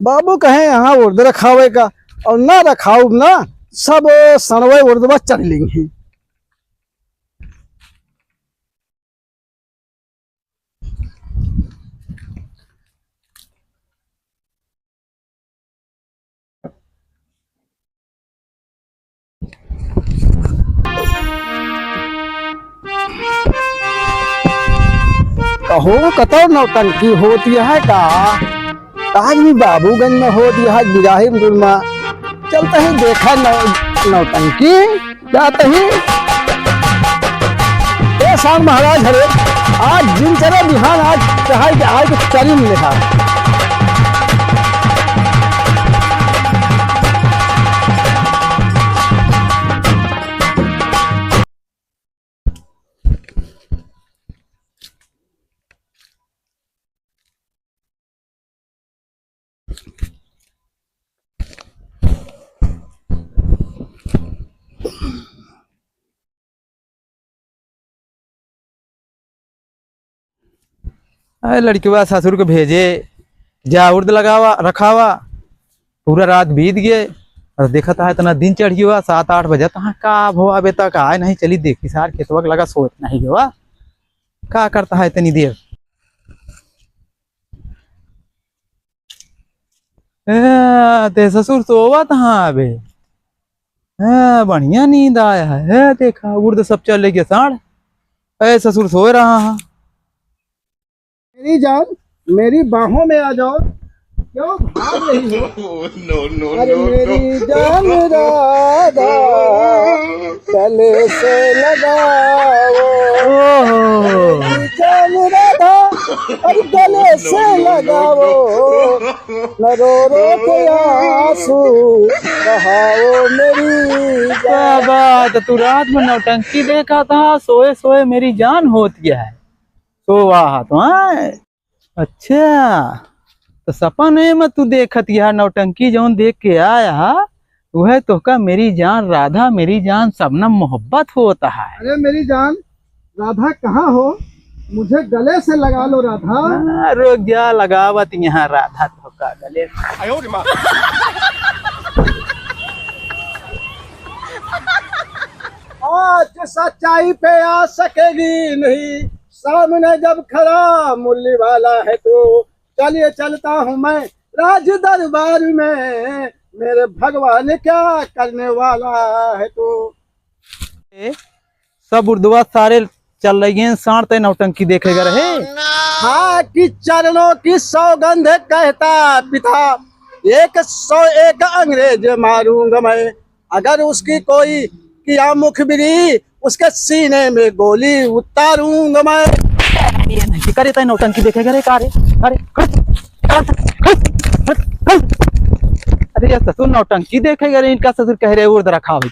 बाबू कहे यहाँ उर्द रखावे का और ना रखाऊ ना सब सनवे उर्दवा चढ़ लेंगे। कहो कतो नौटंकी होती है का आज भी बाबूगंज में होती है इब्राहिमपुर में चलते ही देखा नौटंकी जाते ही शाम महाराज हरे आज दिन चले बिहान आज चाहे कि आज चली नहीं लिखा। लड़कीवा ससुर को भेजे जा उर्द लगावा रखावा पूरा रात बीत गए और देखा था इतना दिन चढ़ गया 7-8 बजे तहाँ का भवा अबे तक आए नहीं चली देखी सार खेतवा लगा सोच नहीं गया का करता है इतनी देर। ते ससुर सोवा तहाँ अबे बढ़िया नींद आया है देखा उर्द सब चल गए साढ़ ससुर सो रहा है। मेरी जान मेरी बाहों में आ जाओ क्यों भाग रही हो। अरे मेरी जान राधा गले से लगाओ मेरी जान राधा अरे गले से लगाओ न रो रो के आंसू बहाओ मेरी क्या बात तू रात में नौटंकी देखा था सोए सोए मेरी जान होती है तो वाह तो अच्छा तो सपने में तू देखत यह नौटंकी जौन देख के आया वह तो का मेरी जान राधा मेरी जान सबनम मोहब्बत होता है। अरे मेरी जान राधा कहाँ हो मुझे गले से लगा लो राधा। रोक जा लगावत यहाँ राधा तो का गले आज सच्चाई पे आ सकेगी नहीं सामने जब खड़ा मुरली वाला है तो चलिए चलता हूँ मैं राज दरबार में मेरे भगवान क्या करने वाला है तो। सब उर्दुआ सारे चल रही हैं साढ़ नौटंकी देखेगा रहे। हाँ कि चरणों की सौगंध कहता पिता 101 अंग्रेज मारूंगा मैं अगर उसकी कोई किया मुखबिरी उसके सीने में गोली उतारूंगा मैं। करे तय नौटंकी देखेगा रे कारे अरे अरे यार ससुर नौटंकी देखेगा रे इनका ससुर कह रहे उर्द रखा हुआ